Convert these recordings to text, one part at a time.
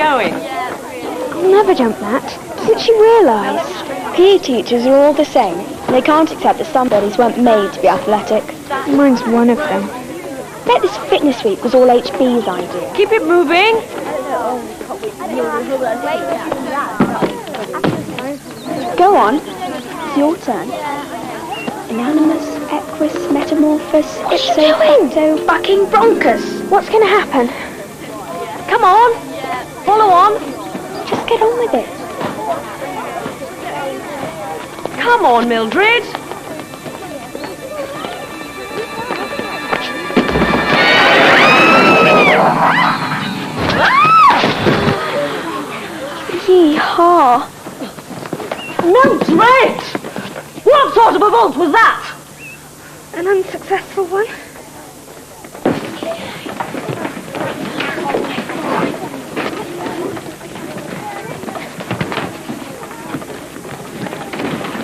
going? I'll never jump that. Doesn't she realise? PE teachers are all the same. They can't accept that some bodies weren't made to be athletic. Mine's one of them. I bet this fitness week was all HB's idea. Keep it moving. Go on. It's your turn. Inanimous, equus, metamorphos, ipso, facto, bucking bronchus. What's going to happen? Come on. Follow on. Just get on with it. Come on, Mildred. Yee-haw. Mildred! What sort of a vault was that? An unsuccessful one.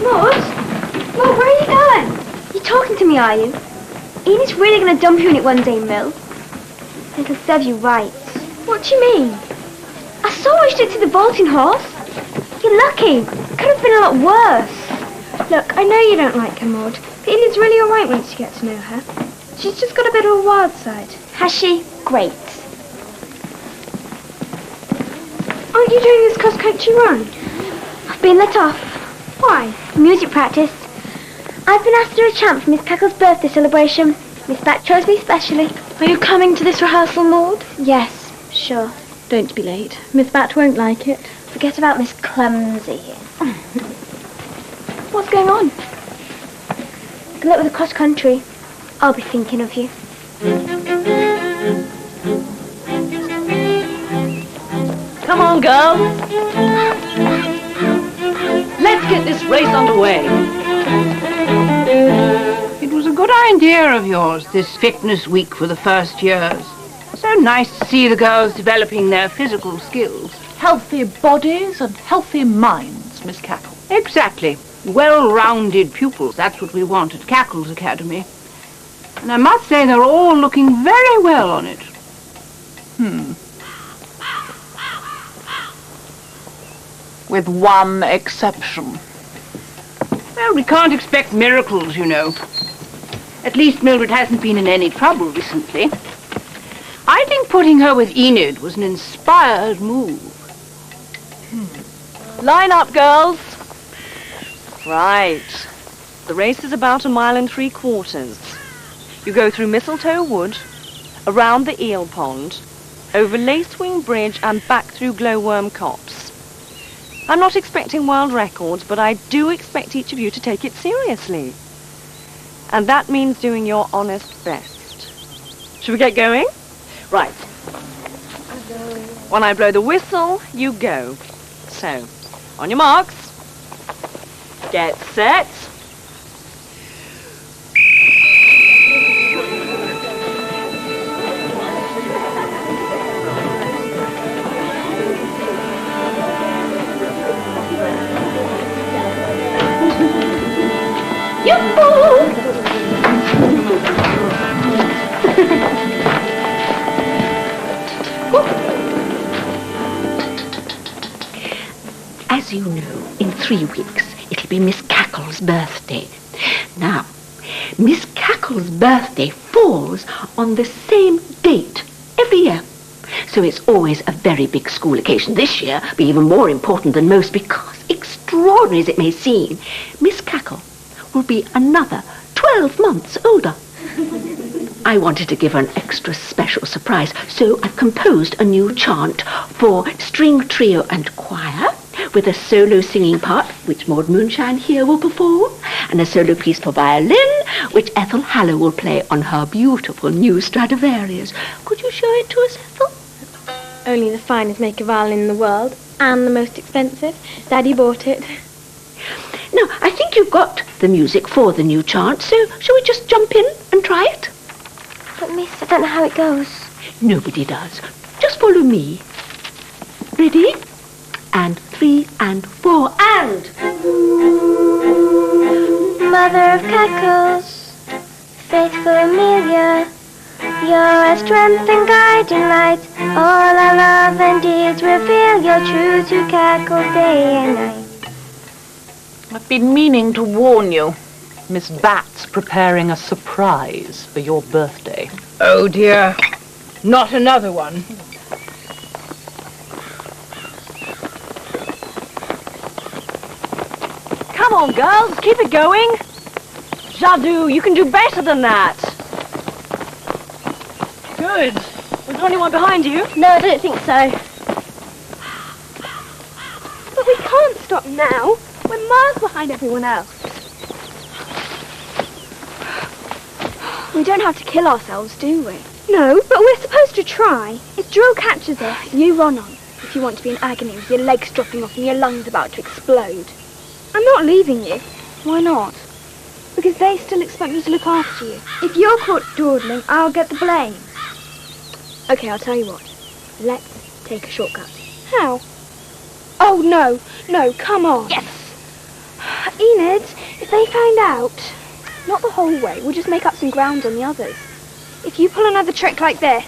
Maud, where are you going? You're talking to me, are you? Enid's really going to dump you in it one day, Mill. It'll serve you right. What do you mean? I saw her stick to the vaulting horse. You're lucky. Could have been a lot worse. Look, I know you don't like her, Maud, but Enid's really all right once you get to know her. She's just got a bit of a wild side. Has she? Great. Aren't you doing this cross-country run? I've been let off. Why? Music practice. I've been asked to do a chant for Miss Cackle's birthday celebration. Miss Bat chose me specially. Are you coming to this rehearsal, Maud? Yes, sure. Don't be late. Miss Bat won't like it. Forget about Miss Clumsy. What's going on? Good luck with the cross-country. I'll be thinking of you. Come on, girls. Let's get this race underway. It was a good idea of yours, this fitness week for the first years. So nice to see the girls developing their physical skills. Healthy bodies and healthy minds, Miss Cackle. Exactly. Well-rounded pupils, that's what we want at Cackle's Academy. And I must say they're all looking very well on it. With one exception. Well, we can't expect miracles, you know. At least Mildred hasn't been in any trouble recently. I think putting her with Enid was an inspired move. Line up, girls. Right. The race is about 1 3/4 miles. You go through Mistletoe Wood, around the eel pond, over Lacewing Bridge and back through Glowworm Copse. I'm not expecting world records, but I do expect each of you to take it seriously. And that means doing your honest best. Should we get going? Right. When I blow the whistle, you go. So, on your marks, get set. As you know, in 3 weeks, it'll be Miss Cackle's birthday. Now, Miss Cackle's birthday falls on the same date every year. So it's always a very big school occasion. This year be even more important than most because, extraordinary as it may seem, Miss Cackle will be another 12 months older. I wanted to give her an extra special surprise, so I've composed a new chant for string trio and choir, with a solo singing part, which Maud Moonshine here will perform, and a solo piece for violin, which Ethel Hallow will play on her beautiful new Stradivarius. Could you show it to us, Ethel? Only the finest maker violin in the world, and the most expensive. Daddy bought it. Now, I think you've got the music for the new chant, so shall we just jump in and try it? But miss, I don't know how it goes. Nobody does. Just follow me. Ready? And 3 and 4 and... Mother of Cackles, faithful Amelia, You're a strength and guiding light. All our love and deeds reveal you're true to Cackle day and night. I've been meaning to warn you. Miss Bat's preparing a surprise for your birthday. Oh dear, not another one. Come on, girls, keep it going. Jadoo, you can do better than that. Good. Was there anyone behind you? No, I don't think so. But we can't stop now. We're miles behind everyone else. We don't have to kill ourselves, do we? No, but we're supposed to try. If Drill catches us, you run on. If you want to be in agony with your legs dropping off and your lungs about to explode. I'm not leaving you. Why not? Because they still expect me to look after you. If you're caught dawdling, I'll get the blame. Okay, I'll tell you what. Let's take a shortcut. How? Oh, no, come on. Yes! Enid, if they find out, not the whole way, we'll just make up some ground on the others. If you pull another trick like this...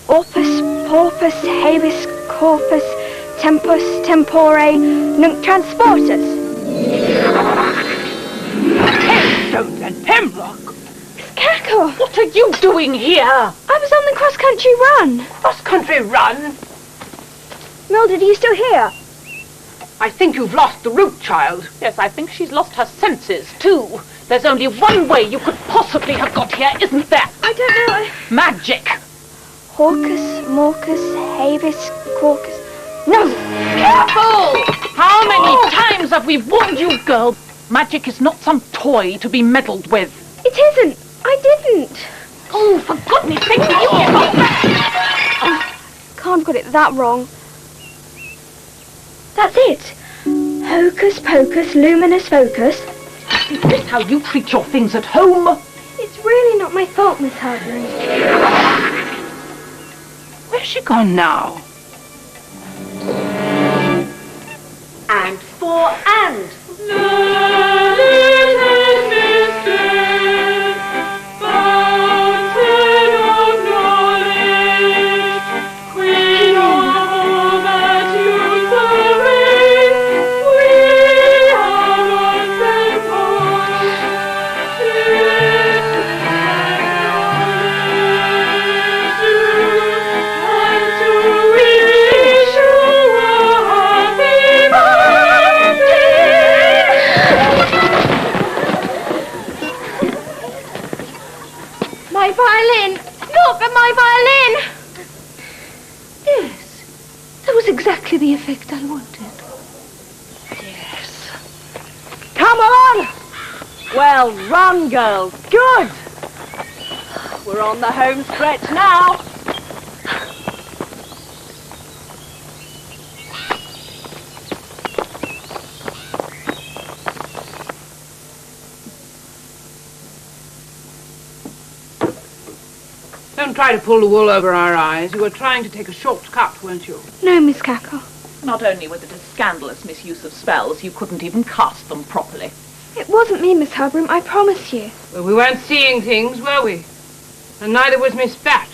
Orpus, porpus, habeas corpus, tempus, tempore, nunc transportus. Stones and Pembroke! Miss Cackle! What are you doing here? I was on the cross-country run. Cross-country run? Mildred, are you still here? I think you've lost the route, child. Yes, I think she's lost her senses, too. There's only one way you could possibly have got here, isn't there? I don't know. Magic! Hawkus, Morcus, Habeas, Corcus... No! Careful! How many times have we warned you, girl? Magic is not some toy to be meddled with. It isn't. I didn't. Oh, for goodness sake, will you get off that? Can't have got it that wrong. That's it. Hocus pocus, luminous focus. Is this how you treat your things at home? It's really not my fault, Miss Hubble. Where's she gone now? And for and. My violin! Look at my violin! Yes, that was exactly the effect I wanted. Yes. Come on! Well run, girls. Good. We're on the home stretch now. Don't try to pull the wool over our eyes. You were trying to take a shortcut, weren't you? No, Miss Cackle. Not only was it a scandalous misuse of spells, you couldn't even cast them properly. It wasn't me, Miss Hubble, I promise you. Well, we weren't seeing things, were we? And neither was Miss Bat.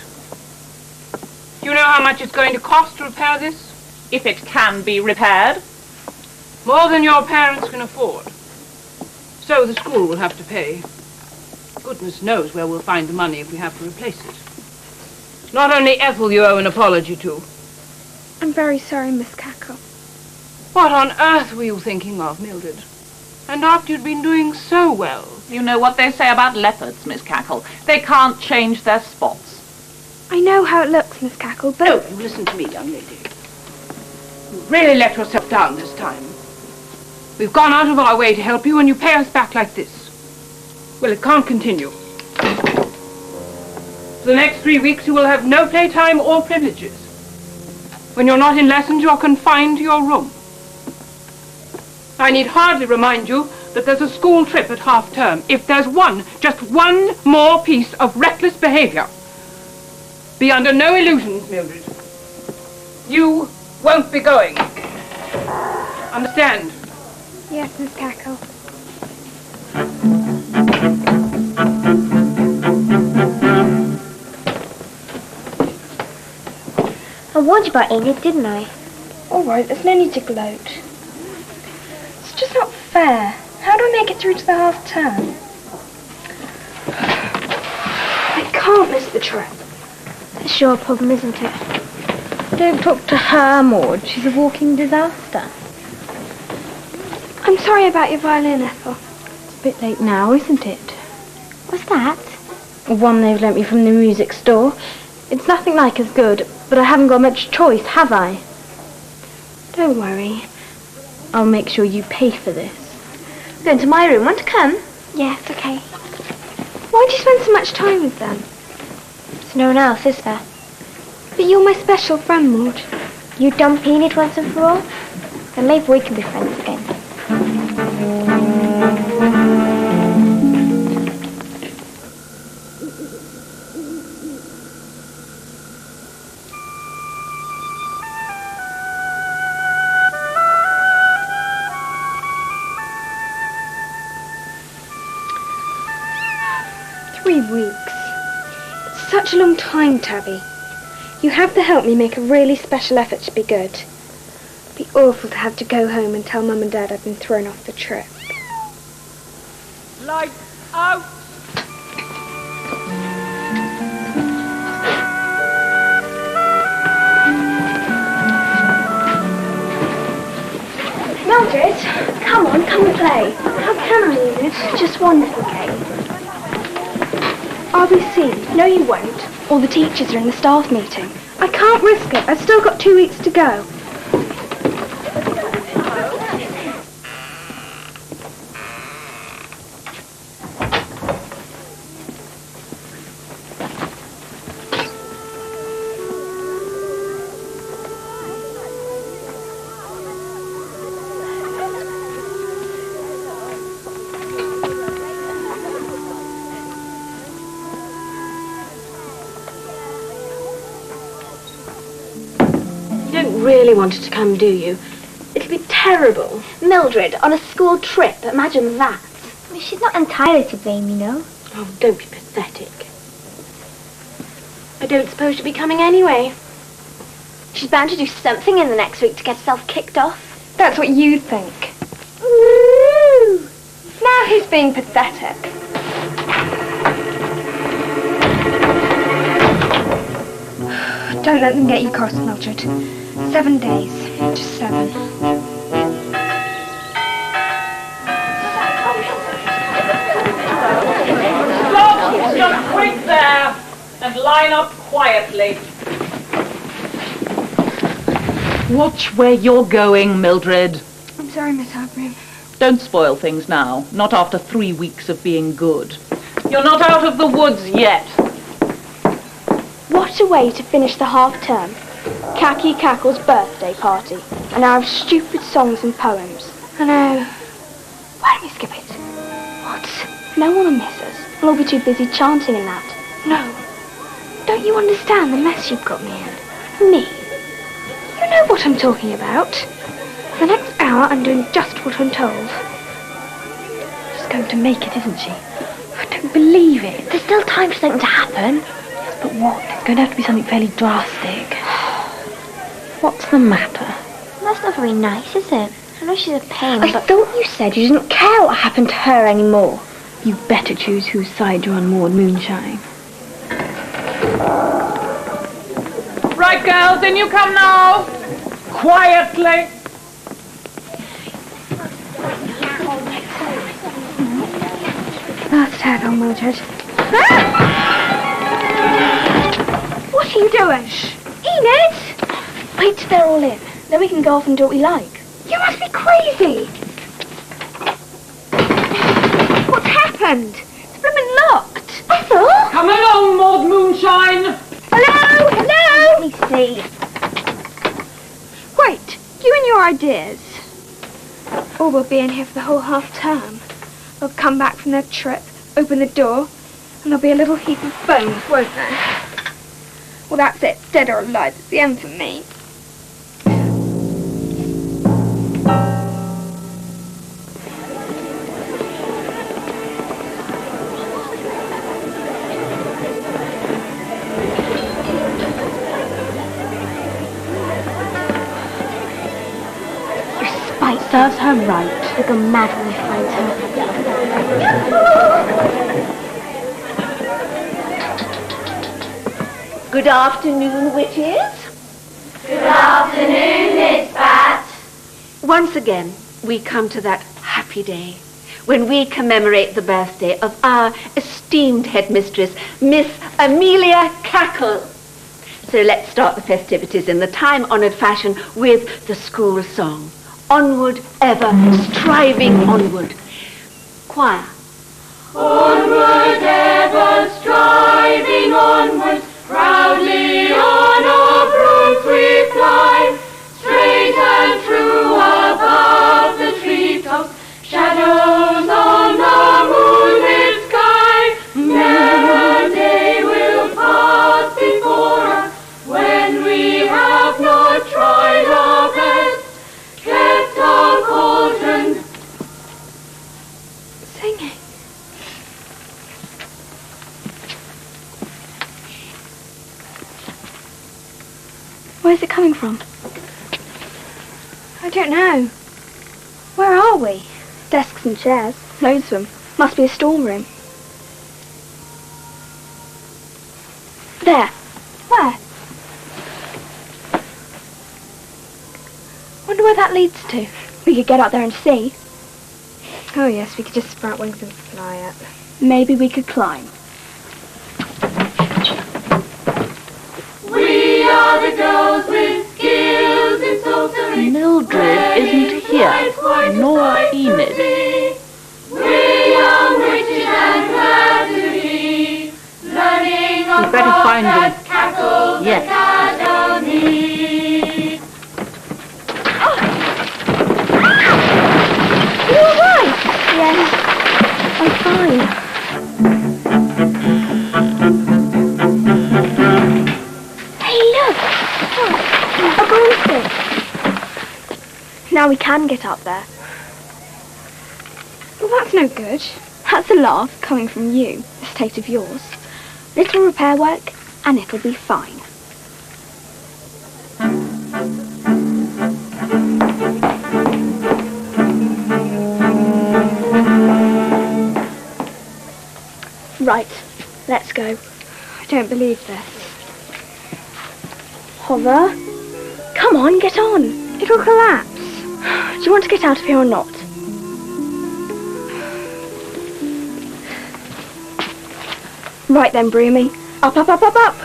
Do you know how much it's going to cost to repair this? If it can be repaired. More than your parents can afford. So the school will have to pay. Goodness knows where we'll find the money if we have to replace it. Not only Ethel you owe an apology to. I'm very sorry, Miss Cackle. What on earth were you thinking of, Mildred? And after you'd been doing so well. You know what they say about leopards, Miss Cackle. They can't change their spots. I know how it looks, Miss Cackle, but... No, you listen to me, young lady. You really let yourself down this time. We've gone out of our way to help you, and you pay us back like this. Well, it can't continue. For the next 3 weeks, you will have no playtime or privileges. When you're not in lessons, you're confined to your room. I need hardly remind you that there's a school trip at half-term. If there's just one more piece of reckless behavior, be under no illusions, Mildred. You won't be going. Understand? Yes, Miss Cackle. warned you about Enid, didn't I? All right, there's no need to gloat. It's just not fair. How do I make it through to the half term? I can't miss the trip. It's your problem, isn't it? Don't talk to her, Maud. She's a walking disaster. I'm sorry about your violin, Ethel. It's a bit late now, isn't it? What's that? One they've lent me from the music store. It's nothing like as good, but I haven't got much choice, have I? Don't worry. I'll make sure you pay for this. I'm going to my room. Want to come? Yes, okay. Why do you spend so much time with them? There's no one else, is there? But you're my special friend, Maud. You dump Enid once and for all? Then maybe we can be friends again. 3 weeks. It's such a long time, Tabby. You have to help me make a really special effort to be good. It'd be awful to have to go home and tell Mum and Dad I've been thrown off the trip. Lights out! Mildred, come on, come and play. How can I, Enid? Just one little game. I'll be seen. No, you won't. All the teachers are in the staff meeting. I can't risk it. I've still got 2 weeks to go. You don't really want her to come, do you? It'll be terrible. Mildred, on a school trip. Imagine that. I mean, she's not entirely to blame, you know. Oh, don't be pathetic. I don't suppose she'll be coming anyway. She's bound to do something in the next week to get herself kicked off. That's what you think. Woo! Now he's being pathetic. Don't let them get you cross, Mildred. 7 days. Just 7. Stop quick there and line up quietly. Watch where you're going, Mildred. I'm sorry, Miss Hubble. Don't spoil things now, not after 3 weeks of being good. You're not out of the woods yet. What a way to finish the half term. Cackle's birthday party. An hour of stupid songs and poems. I know. Why don't we skip it? What? No one will miss us. We'll all be too busy chanting and that. No. Don't you understand the mess you've got me in? Me? You know what I'm talking about. For the next hour I'm doing just what I'm told. She's going to make it, isn't she? I don't believe it. There's still time for something to happen. But what? It's going to have to be something fairly drastic. What's the matter? That's not very nice, is it? I know she's a pain, I thought you said you didn't care what happened to her anymore. You better choose whose side you're on, Maud Moonshine. Right, girls, in you come now. Quietly. Last tag on Mildred. What are you doing? Enid! Wait till they're all in. Then we can go off and do what we like. You must be crazy! What's happened? It's blooming locked. Ethel? Come along, Maud Moonshine. Hello? Hello? Let me see. Wait, you and your ideas. All will be in here for the whole half term. They'll come back from their trip, open the door, and there'll be a little heap of bones, won't there? Well, that's it. Dead or alive. It's the end for me. spite serves her right. We'll go mad when we find her. Good afternoon, witches. Good afternoon, Miss Bat. Once again, we come to that happy day when we commemorate the birthday of our esteemed headmistress, Miss Amelia Cackle. So let's start the festivities in the time-honoured fashion with the school song. Onward, ever, striving onward. Choir. Onward, ever, striving onward, proudly on our brooms we fly, straight and true above the treetops, shadows on the moonlit sky. Never a day will pass before us when we have not tried our best, kept our cauldrons Singing. Where's it coming from? I don't know. Where are we? Desks and chairs. Loads of them. Must be a storeroom. There. Where? Wonder where that leads to. We could get up there and see. Oh yes, we could just sprout wings and fly up. Maybe we could climb. We are the girls with skills in sorcery. Mildred isn't here, nor Enid. We're young witches and glad to be learning on better find them. Cackle Yes. Academy. You're all right. Yes, I'm fine. Hey, look! A broomstick. Now we can get up there. Well, that's no good. That's a laugh coming from you, a state of yours. Little repair work, and it'll be fine. Right, let's go. I don't believe this. Hover. Come on, get on. It'll collapse. Do you want to get out of here or not? Right then, Broomy. Up, up, up, up, up.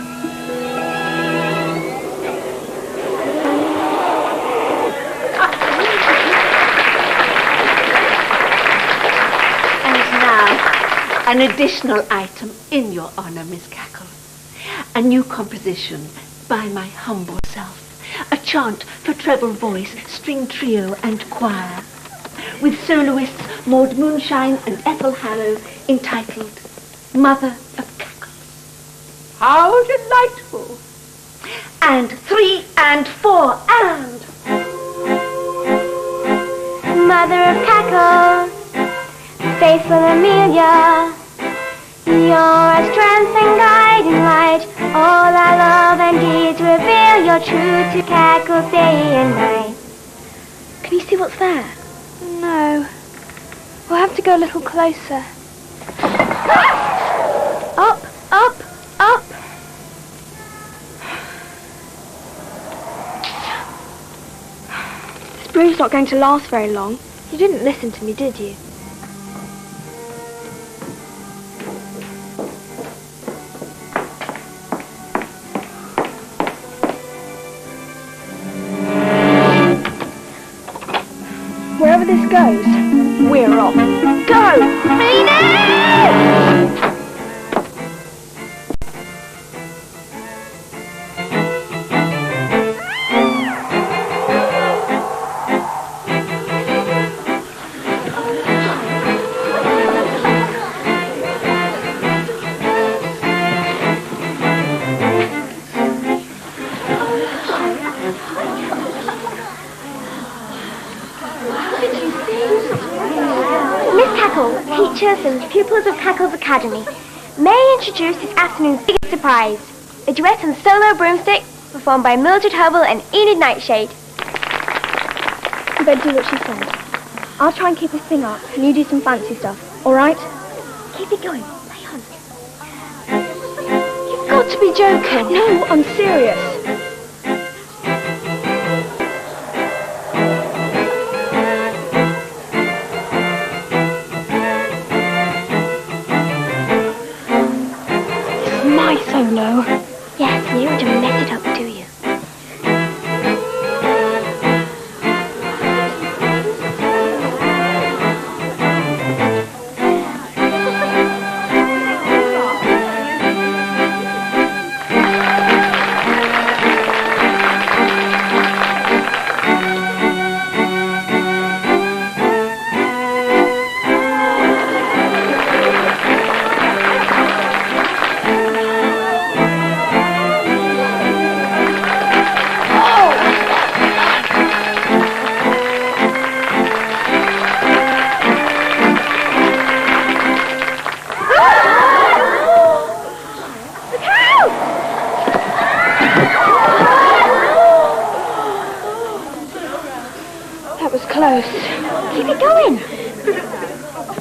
And now, an additional item in your honour, Miss Cackle. A new composition by my humble self. A chant for treble voice, string trio and choir. With soloists Maud Moonshine and Ethel Harrow, entitled Mother of Cackle. How delightful. And 3 and 4 and... Mother of Cackle, faithful Amelia, you're our strength and guiding light. All our love and deeds reveal you're true to Cackle day and night. Can you see what's there? No. We'll have to go a little closer. Up, up, up. This broom's not going to last very long. You didn't listen to me, did you? Wherever this goes, we're off. Go! Enid! Teachers and pupils of Cackle's Academy, may I introduce this afternoon's biggest surprise, a duet and solo broomstick performed by Mildred Hubble and Enid Nightshade. You better do what she says. I'll try and keep this thing up, and you do some fancy stuff, all right? Keep it going. Play on. You've got to be joking. No, I'm serious. This is my solo. Yes, you don't mess it up, do you? That was close. Keep it going.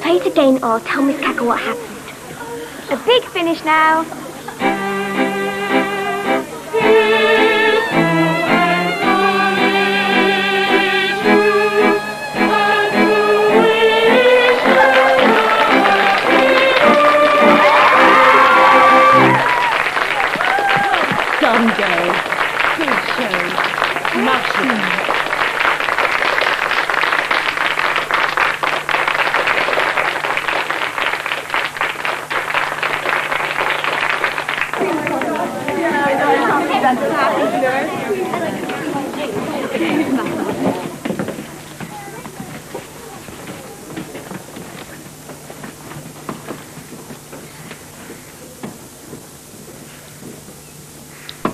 Play to Dane or tell Miss Cackle what happened. A big finish now. Done, girl. Good show. Smashing.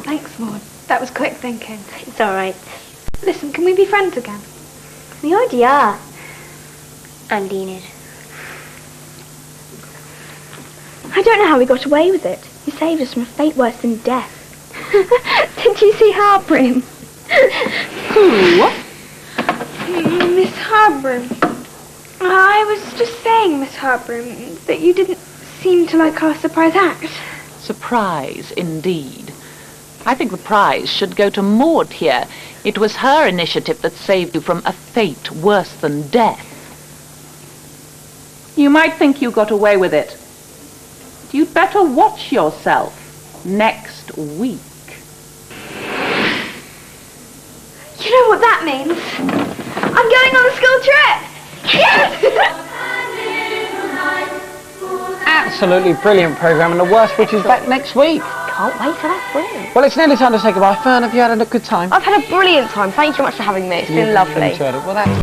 Thanks, Maud. That was quick thinking. It's all right. Listen, can we be friends again? We already are. And Enid. I don't know how we got away with it. You saved us from a fate worse than death. Did you see Harbrim? Who? Miss Harbrim. I was just saying, Miss Harbrim, that you didn't seem to like our surprise act. Surprise, indeed. I think the prize should go to Maud here. It was her initiative that saved you from a fate worse than death. You might think you got away with it. You'd better watch yourself next week. You know what that means? I'm going on a school trip! Yes! Absolutely brilliant programme, and the worst witch is back next week. Can't wait for that. Brilliant. Well, it's nearly time to say goodbye. Fern, have you had a good time? I've had a brilliant time. Thank you very much for having me. It's been lovely. Enjoyed it. Well, that's